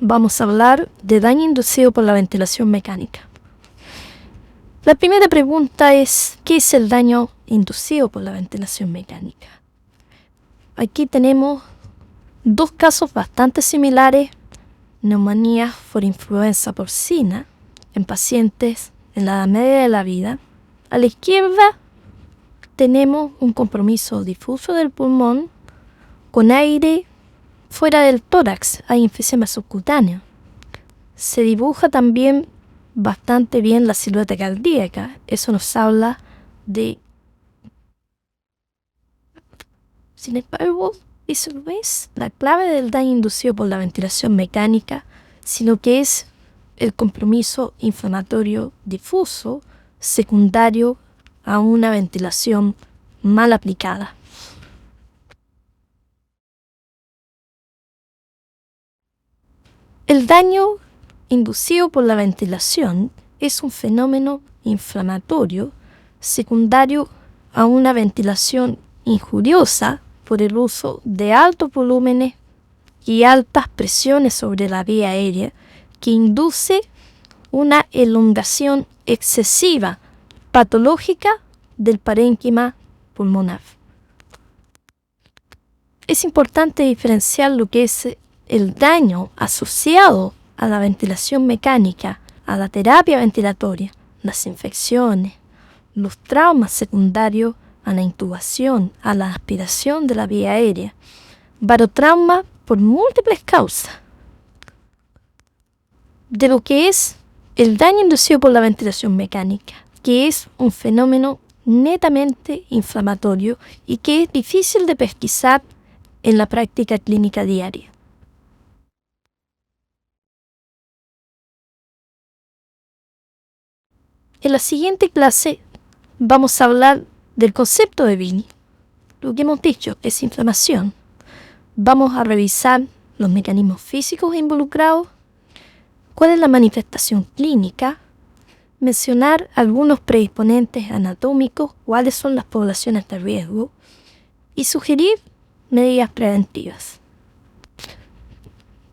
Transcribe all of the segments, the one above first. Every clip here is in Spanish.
vamos a hablar de daño inducido por la ventilación mecánica. La primera pregunta es, ¿qué es el daño inducido por la ventilación mecánica? Aquí tenemos dos casos bastante similares: neumonía por influenza porcina en pacientes en la edad media de la vida. A la izquierda tenemos un compromiso difuso del pulmón con aire fuera del tórax, hay enfisema subcutáneo. Se dibuja también bastante bien la silueta cardíaca. Eso nos habla de... Sin embargo, eso no es la clave del daño inducido por la ventilación mecánica, sino que es el compromiso inflamatorio difuso secundario a una ventilación mal aplicada. El daño inducido por la ventilación es un fenómeno inflamatorio secundario a una ventilación injuriosa por el uso de altos volúmenes y altas presiones sobre la vía aérea, que induce una elongación excesiva patológica del parénquima pulmonar. Es importante diferenciar lo que es el daño asociado a la ventilación mecánica, a la terapia ventilatoria, las infecciones, los traumas secundarios a la intubación, a la aspiración de la vía aérea, barotrauma por múltiples causas, de lo que es el daño inducido por la ventilación mecánica, que es un fenómeno netamente inflamatorio y que es difícil de pesquisar en la práctica clínica diaria. En la siguiente clase vamos a hablar del concepto de Vini. Lo que hemos dicho es inflamación. Vamos a revisar los mecanismos físicos involucrados, cuál es la manifestación clínica, mencionar algunos predisponentes anatómicos, cuáles son las poblaciones de riesgo y sugerir medidas preventivas.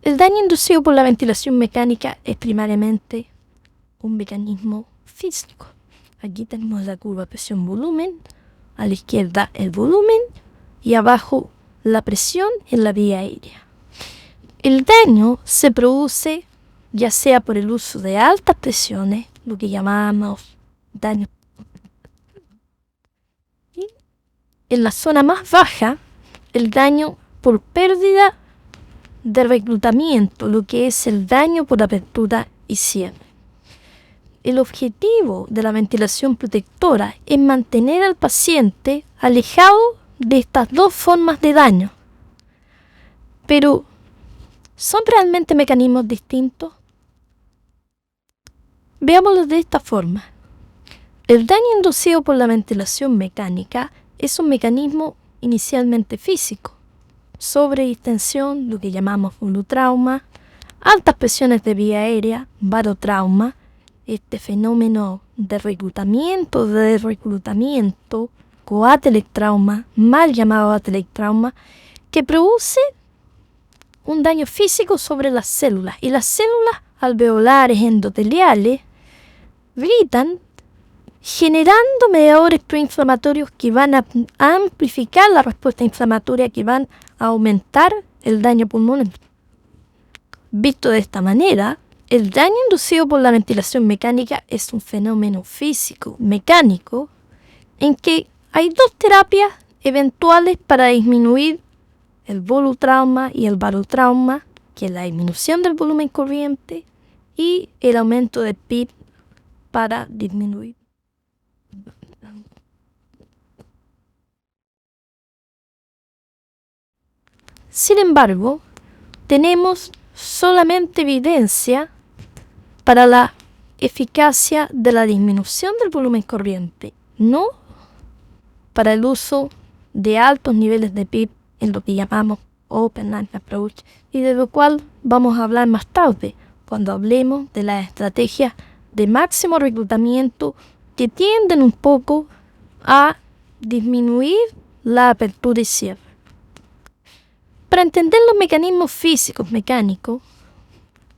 El daño inducido por la ventilación mecánica es primariamente un mecanismo físico. Aquí tenemos la curva presión-volumen, a la izquierda el volumen y abajo la presión en la vía aérea. El daño se produce ya sea por el uso de altas presiones, lo que llamamos daño, y en la zona más baja, el daño por pérdida de reclutamiento, lo que es el daño por apertura y cierre. El objetivo de la ventilación protectora es mantener al paciente alejado de estas dos formas de daño. Pero, ¿son realmente mecanismos distintos? Veámoslo de esta forma. El daño inducido por la ventilación mecánica es un mecanismo inicialmente físico: sobredistensión, lo que llamamos volutrauma, altas presiones de vía aérea, barotrauma, este fenómeno de reclutamiento, coatelectrauma, mal llamado atelectrauma, que produce un daño físico sobre las células, y las células alveolares endoteliales gritan generando mediadores proinflamatorios que van a amplificar la respuesta inflamatoria, que van a aumentar el daño pulmonar. Visto de esta manera, el daño inducido por la ventilación mecánica es un fenómeno físico, mecánico, en que hay dos terapias eventuales para disminuir el volutrauma y el barotrauma, que es la disminución del volumen corriente y el aumento del PIB para disminuir. Sin embargo, tenemos solamente evidencia para la eficacia de la disminución del volumen corriente, no para el uso de altos niveles de PIB en lo que llamamos Open Line Approach, y de lo cual vamos a hablar más tarde, cuando hablemos de las estrategias de máximo reclutamiento que tienden un poco a disminuir la apertura y cierre. Para entender los mecanismos físicos mecánicos,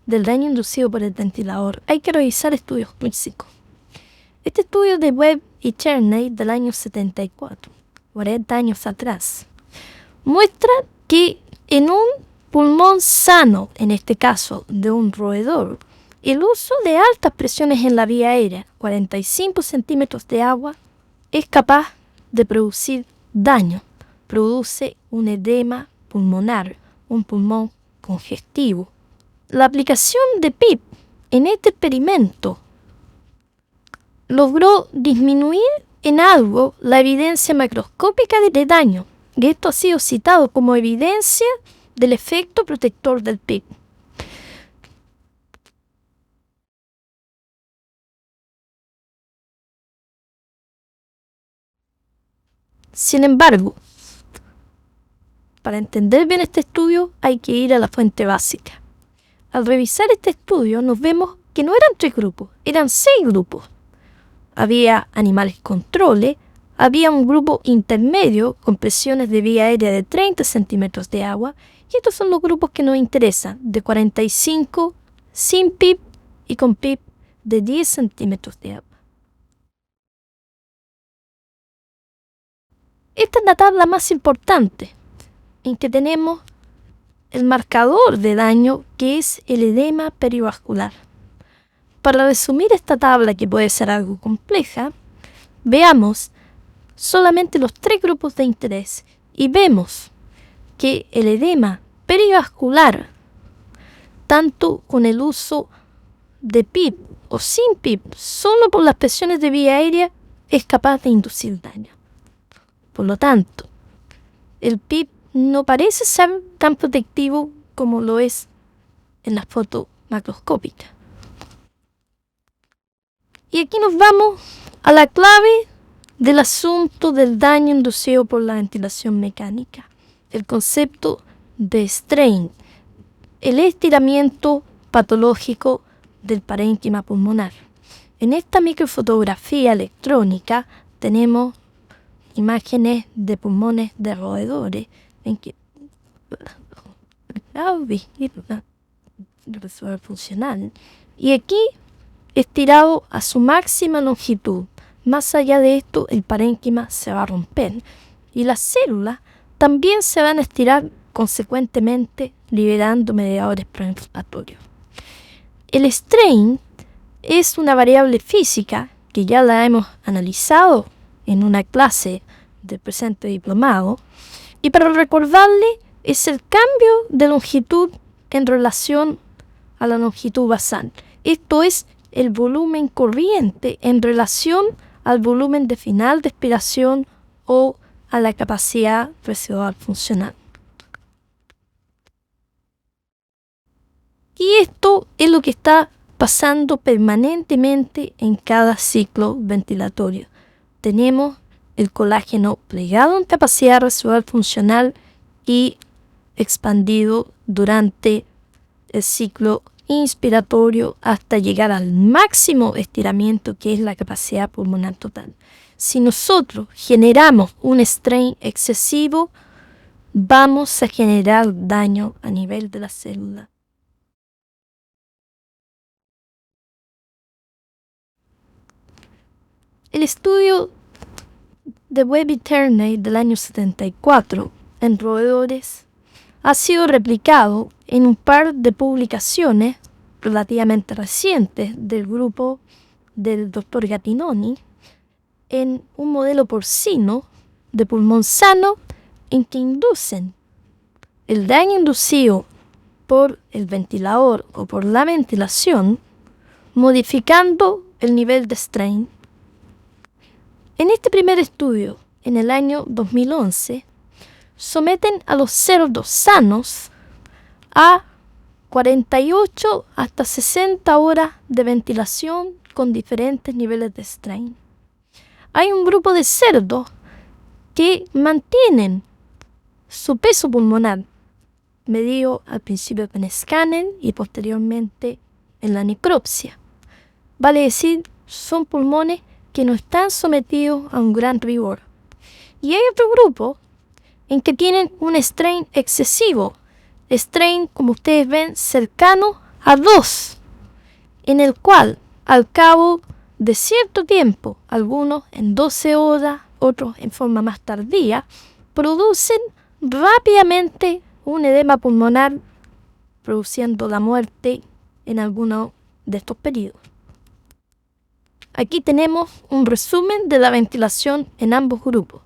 del daño inducido por el ventilador, hay que revisar estudios físicos. Este estudio de Webb y Cherney del año 74, 40 años atrás, muestra que en un pulmón sano, en este caso de un roedor, el uso de altas presiones en la vía aérea, 45 centímetros de agua, es capaz de producir daño. Produce un edema pulmonar, un pulmón congestivo. La aplicación de PEEP en este experimento logró disminuir en algo la evidencia macroscópica de daño, y esto ha sido citado como evidencia del efecto protector del PEEP. Sin embargo, para entender bien este estudio hay que ir a la fuente básica. Al revisar este estudio nos vemos que no eran 3 grupos, eran 6 grupos. Había animales controles, había un grupo intermedio con presiones de vía aérea de 30 centímetros de agua, y estos son los grupos que nos interesan, de 45 sin PEEP y con PEEP de 10 centímetros de agua. Esta es la tabla más importante, en que tenemos el marcador de daño, que es el edema perivascular. Para resumir esta tabla, que puede ser algo compleja, veamos solamente los 3 grupos de interés y vemos que el edema perivascular, tanto con el uso de PEEP o sin PEEP, solo por las presiones de vía aérea, es capaz de inducir daño. Por lo tanto, el PEEP no parece ser tan protectivo como lo es en la foto macroscópica. Y aquí nos vamos a la clave del asunto del daño inducido por la ventilación mecánica, el concepto de strain, el estiramiento patológico del parénquima pulmonar. En esta microfotografía electrónica tenemos imágenes de pulmones de roedores en que funcional, y aquí estirado a su máxima longitud. Más allá de esto, el parénquima se va a romper y las células también se van a estirar, consecuentemente liberando mediadores proinflamatorios. El strain es una variable física que ya la hemos analizado en una clase del presente diplomado, y para recordarle es el cambio de longitud en relación a la longitud basal. Esto es el volumen corriente en relación al volumen de final de expiración o a la capacidad residual funcional. Y esto es lo que está pasando permanentemente en cada ciclo ventilatorio. Tenemos el colágeno plegado en capacidad residual funcional y expandido durante el ciclo inspiratorio hasta llegar al máximo estiramiento, que es la capacidad pulmonar total. Si nosotros generamos un strain excesivo, vamos a generar daño a nivel de la célula. El estudio de Webb y Cherney del año 74 en roedores ha sido replicado en un par de publicaciones relativamente recientes del grupo del Dr. Gattinoni en un modelo porcino de pulmón sano, en que inducen el daño inducido por el ventilador o por la ventilación, modificando el nivel de strain. En este primer estudio, en el año 2011, someten a los cerdos sanos a 48 hasta 60 horas de ventilación con diferentes niveles de strain. Hay un grupo de cerdos que mantienen su peso pulmonar medido al principio con escáner y posteriormente en la necropsia. Vale decir, son pulmones que no están sometidos a un gran rigor. Y hay otro grupo en que tienen un strain excesivo, strain, como ustedes ven, cercano a 2, en el cual al cabo de cierto tiempo, algunos en 12 horas, otros en forma más tardía, producen rápidamente un edema pulmonar, produciendo la muerte en alguno de estos periodos. Aquí tenemos un resumen de la ventilación en ambos grupos.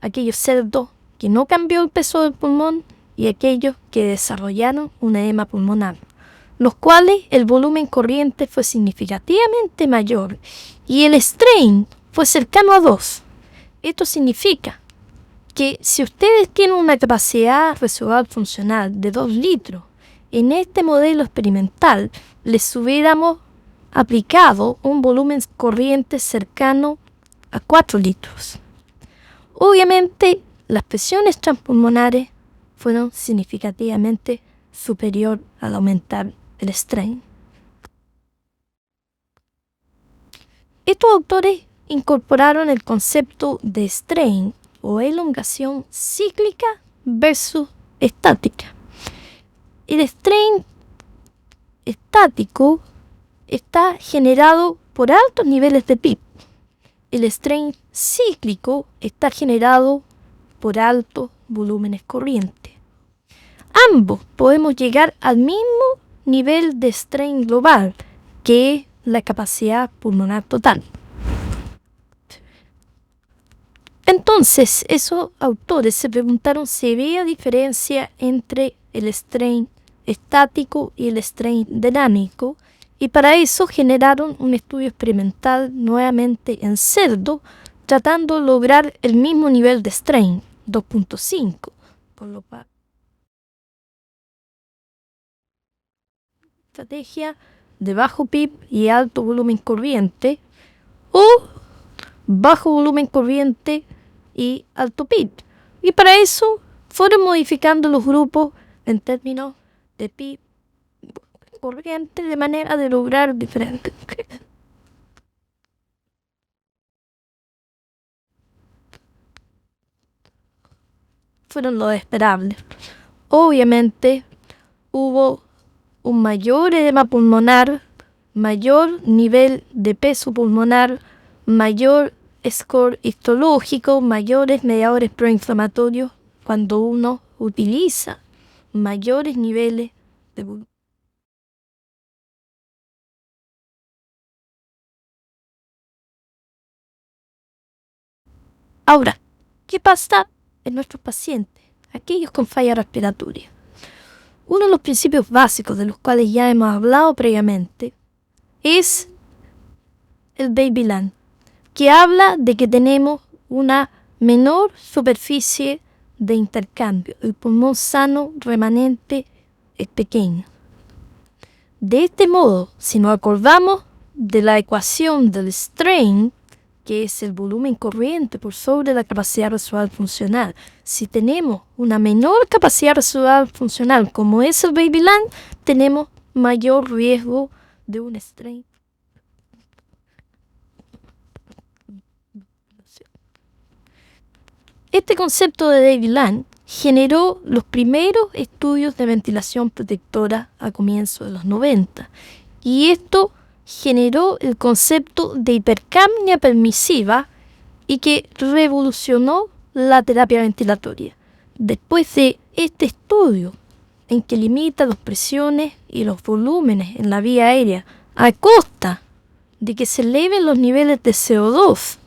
Aquellos cerdos que no cambió el peso del pulmón y aquellos que desarrollaron un edema pulmonar, los cuales el volumen corriente fue significativamente mayor y el strain fue cercano a 2. Esto significa que si ustedes tienen una capacidad residual funcional de 2 litros, en este modelo experimental les hubiéramos aplicado un volumen corriente cercano a 4 litros. Obviamente, las presiones transpulmonares fueron significativamente superior al aumentar el strain. Estos autores incorporaron el concepto de strain o elongación cíclica versus estática. El strain estático está generado por altos niveles de PIB. El strain cíclico está generado por altos volúmenes corrientes. Ambos podemos llegar al mismo nivel de strain global, que es la capacidad pulmonar total. Entonces, esos autores se preguntaron si había diferencia entre el strain estático y el strain dinámico, y para eso generaron un estudio experimental nuevamente en cerdo, tratando de lograr el mismo nivel de strain, 2.5, por lo cual estrategia de bajo PIB y alto volumen corriente, o bajo volumen corriente y alto PIB. Y para eso fueron modificando los grupos en términos de PIB corriente de manera de lograr diferentes. Fueron lo esperable. Obviamente hubo un mayor edema pulmonar, mayor nivel de peso pulmonar, mayor score histológico, mayores mediadores proinflamatorios cuando uno utiliza mayores niveles de volumen. Ahora, ¿qué pasa en nuestros pacientes, aquellos con falla respiratoria? Uno de los principios básicos de los cuales ya hemos hablado previamente es el Babyland, que habla de que tenemos una menor superficie de intercambio. El pulmón sano remanente es pequeño. De este modo, si nos acordamos de la ecuación del strain, que es el volumen corriente por sobre la capacidad residual funcional, si tenemos una menor capacidad residual funcional como es el Babyland, tenemos mayor riesgo de un strain. Este concepto de Babyland generó los primeros estudios de ventilación protectora a comienzos de los 90, y esto generó el concepto de hipercapnia permisiva y que revolucionó la terapia ventilatoria. Después de este estudio, en que limita las presiones y los volúmenes en la vía aérea a costa de que se eleven los niveles de CO2,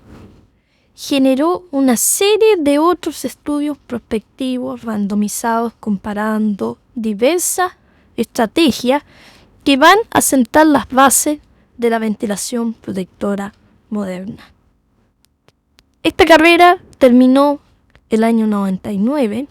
generó una serie de otros estudios prospectivos randomizados comparando diversas estrategias que van a sentar las bases de la ventilación protectora moderna. Esta carrera terminó el año 99.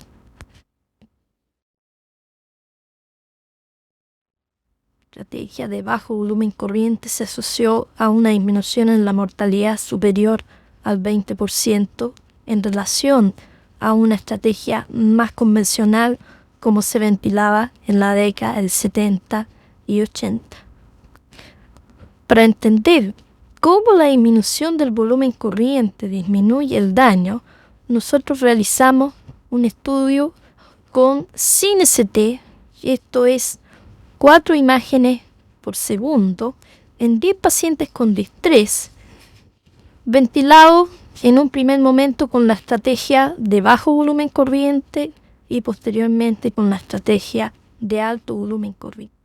La estrategia de bajo volumen corriente se asoció a una disminución en la mortalidad superior al 20% en relación a una estrategia más convencional como se ventilaba en la década del 70 y 80. Para entender cómo la disminución del volumen corriente disminuye el daño, nosotros realizamos un estudio con SYNST, esto es 4 imágenes por segundo en 10 pacientes con distrés, ventilado en un primer momento con la estrategia de bajo volumen corriente y posteriormente con la estrategia de alto volumen corriente.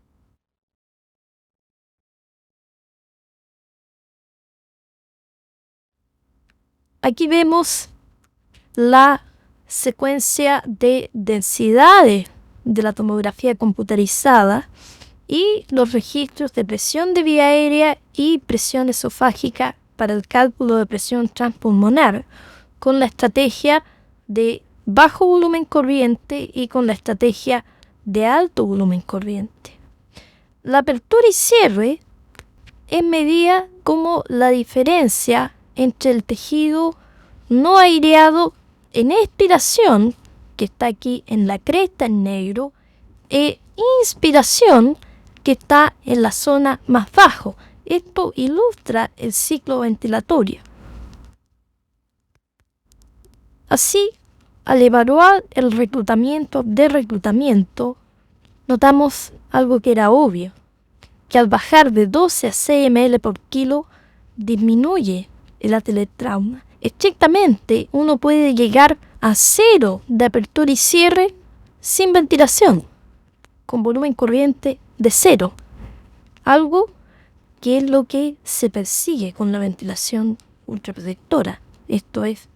Aquí vemos la secuencia de densidades de la tomografía computarizada y los registros de presión de vía aérea y presión esofágica para el cálculo de presión transpulmonar con la estrategia de bajo volumen corriente y con la estrategia de alto volumen corriente. La apertura y cierre es medida como la diferencia entre el tejido no aireado en expiración, que está aquí en la cresta en negro, e inspiración, que está en la zona más bajo. Esto ilustra el ciclo ventilatorio. Así, al evaluar el reclutamiento, notamos algo que era obvio, que al bajar de 12 a 6 ml por kilo disminuye el atelectrauma. Estrictamente, uno puede llegar a 0 de apertura y cierre sin ventilación, con volumen corriente de 0, algo que es lo que se persigue con la ventilación ultraprotectora. Esto es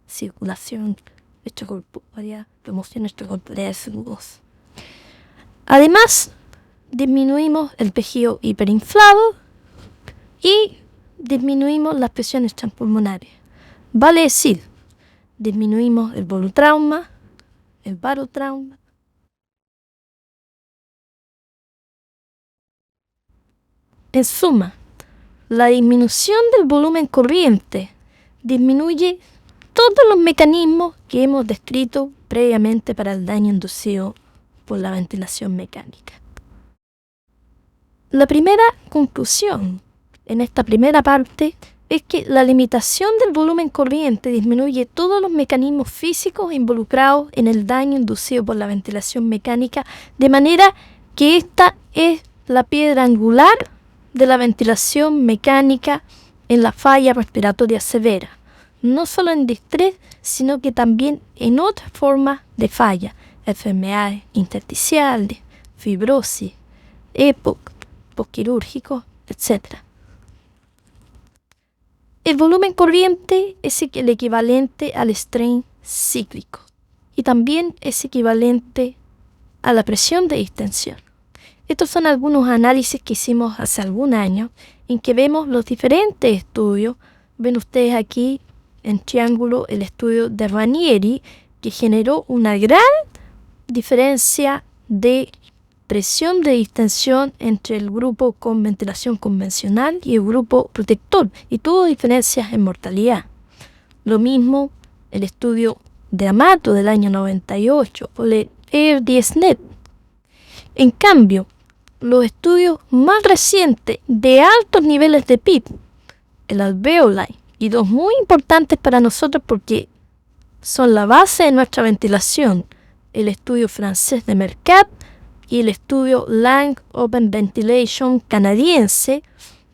circulación extracorpórea, promoción extracorpórea de fluidos. Además, disminuimos el tejido hiperinflado y disminuimos las presiones transpulmonares. Vale decir, disminuimos el volutrauma, el barotrauma. En suma, la disminución del volumen corriente disminuye todos los mecanismos que hemos descrito previamente para el daño inducido por la ventilación mecánica. La primera conclusión en esta primera parte es que la limitación del volumen corriente disminuye todos los mecanismos físicos involucrados en el daño inducido por la ventilación mecánica, de manera que esta es la piedra angular de la ventilación mecánica en la falla respiratoria severa, no solo en distrés, sino que también en otras formas de falla, enfermedades intersticiales, fibrosis, EPOC, posquirúrgicos, etc. El volumen corriente es el equivalente al strain cíclico y también es equivalente a la presión de distensión. Estos son algunos análisis que hicimos hace algún año en que vemos los diferentes estudios. Ven ustedes aquí en triángulo el estudio de Ranieri, que generó una gran diferencia de presión de distensión entre el grupo con ventilación convencional y el grupo protector, y tuvo diferencias en mortalidad. Lo mismo el estudio de Amato del año 98 o el AIR-10-NET. En cambio, los estudios más recientes de altos niveles de PIB, el alveoli, y dos muy importantes para nosotros porque son la base de nuestra ventilación, el estudio francés de Mercat y el estudio Lang Open Ventilation canadiense,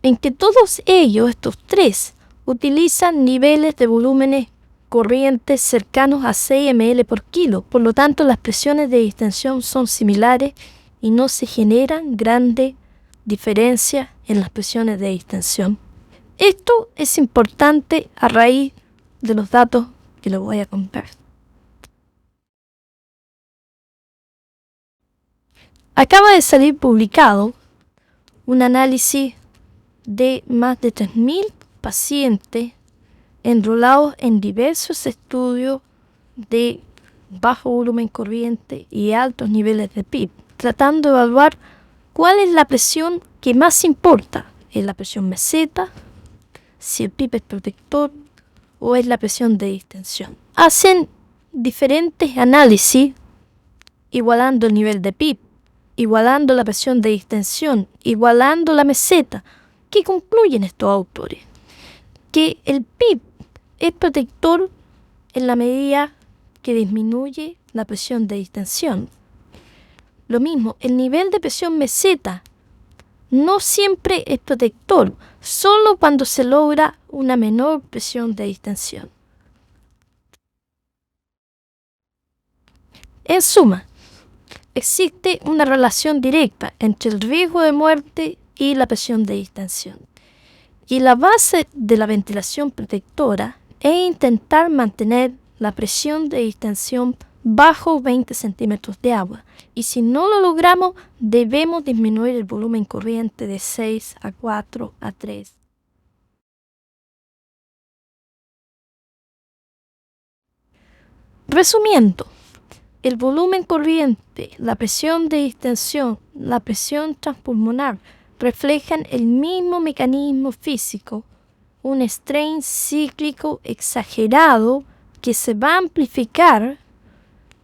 en que todos ellos, estos tres, utilizan niveles de volúmenes corrientes cercanos a 6 ml por kilo. Por lo tanto, las presiones de distensión son similares y no se generan grandes diferencias en las presiones de distensión. Esto es importante a raíz de los datos que les voy a contar. Acaba de salir publicado un análisis de más de 3.000 pacientes enrolados en diversos estudios de bajo volumen corriente y altos niveles de PIB, tratando de evaluar cuál es la presión que más importa. ¿Es la presión meseta, si el PIB es protector o es la presión de distensión? Hacen diferentes análisis igualando el nivel de PIB, igualando la presión de distensión, igualando la meseta. ¿Qué concluyen estos autores? Que el PIB es protector en la medida que disminuye la presión de distensión. Lo mismo, el nivel de presión meseta no siempre es protector, solo cuando se logra una menor presión de distensión. En suma, existe una relación directa entre el riesgo de muerte y la presión de distensión. Y la base de la ventilación protectora es intentar mantener la presión de distensión bajo 20 centímetros de agua. Y si no lo logramos, debemos disminuir el volumen corriente de 6 a 4 a 3. Resumiendo, el volumen corriente, la presión de distensión, la presión transpulmonar reflejan el mismo mecanismo físico, un strain cíclico exagerado que se va a amplificar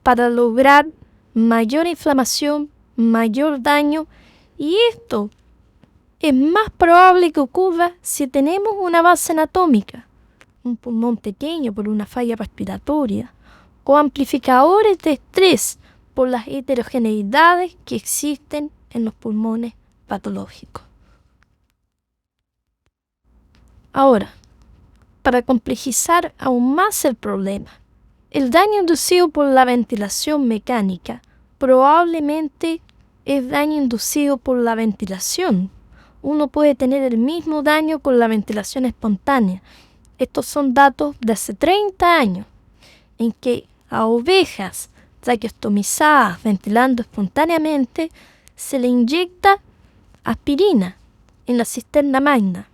para lograr mayor inflamación, mayor daño, y esto es más probable que ocurra si tenemos una base anatómica, un pulmón pequeño por una falla respiratoria, o amplificadores de estrés por las heterogeneidades que existen en los pulmones patológicos. Ahora, para complejizar aún más el problema, el daño inducido por la ventilación mecánica probablemente es daño inducido por la ventilación. Uno puede tener el mismo daño con la ventilación espontánea. Estos son datos de hace 30 años, en que a ovejas traqueostomizadas ventilando espontáneamente se le inyecta aspirina en la cisterna magna.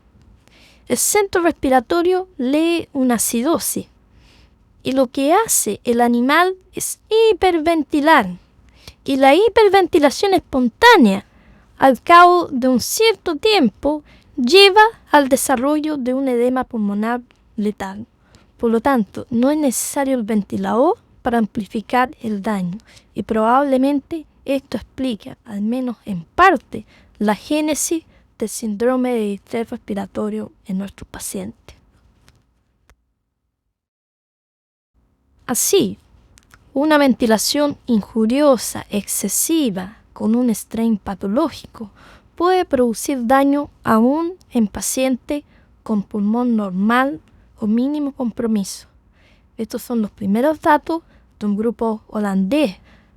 El centro respiratorio lee una acidosis y lo que hace el animal es hiperventilar. Y la hiperventilación espontánea, al cabo de un cierto tiempo, lleva al desarrollo de un edema pulmonar letal. Por lo tanto, no es necesario el ventilador para amplificar el daño, y probablemente esto explica, al menos en parte, la génesis del síndrome de distrés respiratorio en nuestros pacientes. Así, una ventilación injuriosa, excesiva, con un strain patológico, puede producir daño aún en pacientes con pulmón normal o mínimo compromiso. Estos son los primeros datos de un grupo holandés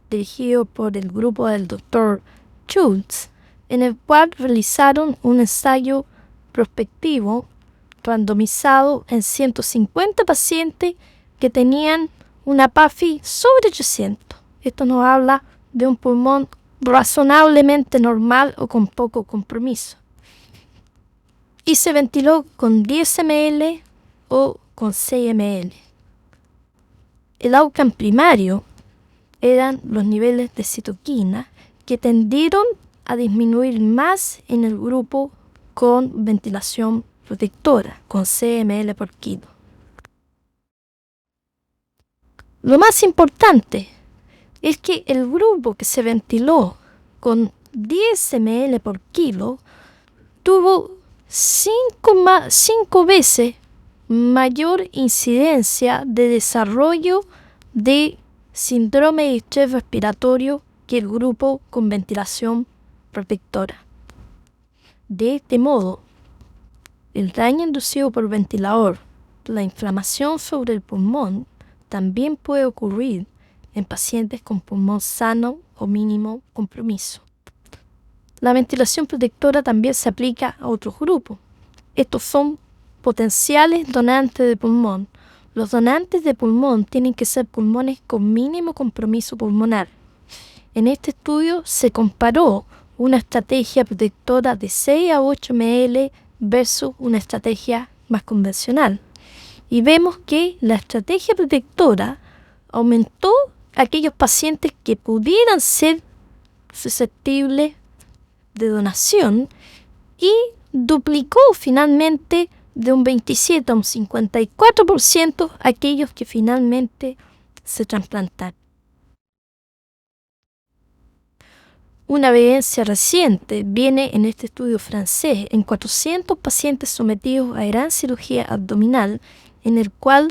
dirigido por el grupo del Dr. Schultz, en el cual realizaron un ensayo prospectivo randomizado en 150 pacientes que tenían una PAFI sobre 800. Esto nos habla de un pulmón razonablemente normal o con poco compromiso. Y se ventiló con 10 ml o con 6 ml. El outcome primario eran los niveles de citoquina, que tendieron a disminuir más en el grupo con ventilación protectora, con 6 ml por kilo. Lo más importante es que el grupo que se ventiló con 10 ml por kilo tuvo 5 veces mayor incidencia de desarrollo de síndrome de distrés respiratorio que el grupo con ventilación protectora. De este modo, el daño inducido por ventilador, la inflamación sobre el pulmón, también puede ocurrir en pacientes con pulmón sano o mínimo compromiso. La ventilación protectora también se aplica a otros grupos. Estos son potenciales donantes de pulmón. Los donantes de pulmón tienen que ser pulmones con mínimo compromiso pulmonar. En este estudio se comparó una estrategia protectora de 6 a 8 ml versus una estrategia más convencional. Y vemos que la estrategia protectora aumentó aquellos pacientes que pudieran ser susceptibles de donación y duplicó finalmente de un 27 a un 54% aquellos que finalmente se trasplantaron. Una evidencia reciente viene en este estudio francés en 400 pacientes sometidos a gran cirugía abdominal, en el cual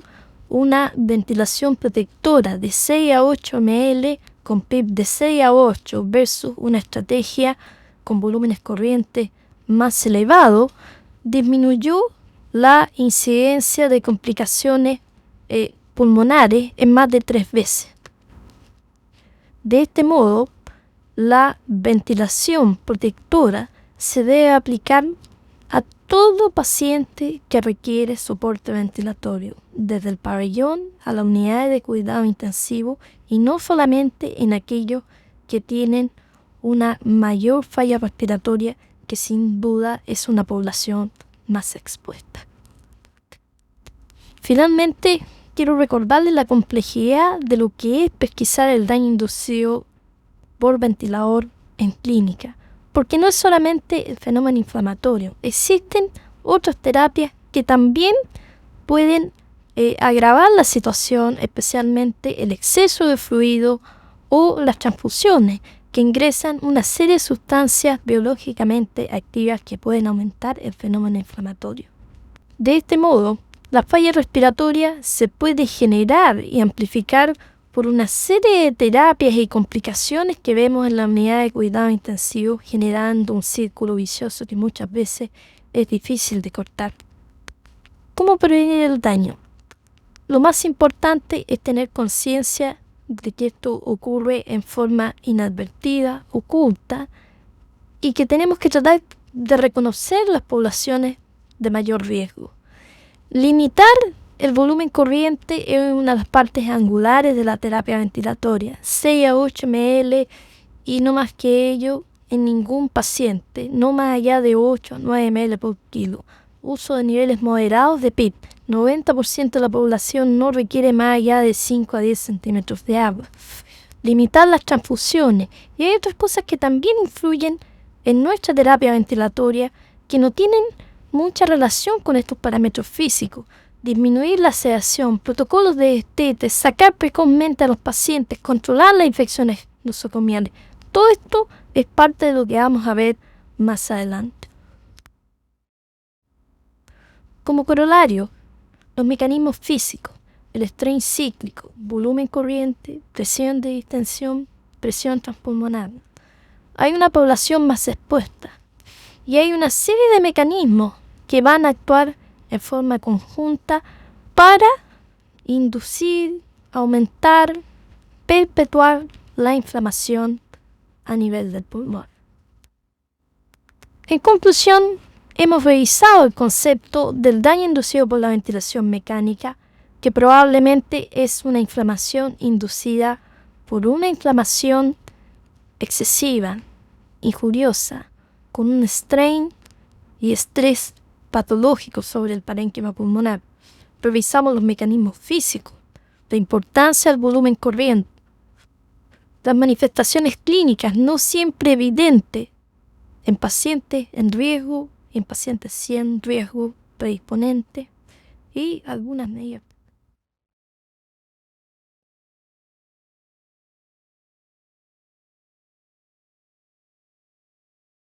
una ventilación protectora de 6 a 8 ml con PIB de 6 a 8 versus una estrategia con volúmenes corrientes más elevados, disminuyó la incidencia de complicaciones pulmonares en más de 3 veces. De este modo, la ventilación protectora se debe aplicar a todo paciente que requiere soporte ventilatorio, desde el pabellón a la unidad de cuidado intensivo y no solamente en aquellos que tienen una mayor falla respiratoria, que sin duda es una población más expuesta. Finalmente, quiero recordarles la complejidad de lo que es pesquisar el daño inducido por ventilador en clínica, porque no es solamente el fenómeno inflamatorio, existen otras terapias que también pueden agravar la situación, especialmente el exceso de fluido o las transfusiones, que ingresan una serie de sustancias biológicamente activas que pueden aumentar el fenómeno inflamatorio. De este modo, la falla respiratoria se puede generar y amplificar por una serie de terapias y complicaciones que vemos en la unidad de cuidado intensivo, generando un círculo vicioso que muchas veces es difícil de cortar. ¿Cómo prevenir el daño? Lo más importante es tener conciencia de que esto ocurre en forma inadvertida, oculta, y que tenemos que tratar de reconocer las poblaciones de mayor riesgo. Limitar el volumen corriente es una de las partes angulares de la terapia ventilatoria, 6 a 8 ml y no más que ello en ningún paciente, no más allá de 8 a 9 ml por kilo. Uso de niveles moderados de PIB. 90% de la población no requiere más allá de 5 a 10 centímetros de agua. Limitar las transfusiones. Y hay otras cosas que también influyen en nuestra terapia ventilatoria que no tienen mucha relación con estos parámetros físicos. Disminuir la sedación, protocolos de destete, sacar precozmente a los pacientes, controlar las infecciones nosocomiales. Todo esto es parte de lo que vamos a ver más adelante. Como corolario, los mecanismos físicos, el strain cíclico, volumen corriente, presión de distensión, presión transpulmonar. Hay una población más expuesta y hay una serie de mecanismos que van a actuar en forma conjunta para inducir, aumentar, perpetuar la inflamación a nivel del pulmón. En conclusión, hemos revisado el concepto del daño inducido por la ventilación mecánica, que probablemente es una inflamación inducida por una inflamación excesiva, injuriosa, con un strain y estrés patológico sobre el parénquima pulmonar. Revisamos los mecanismos físicos, la importancia del volumen corriente, las manifestaciones clínicas no siempre evidentes en pacientes en riesgo, en pacientes sin riesgo predisponente y algunas medidas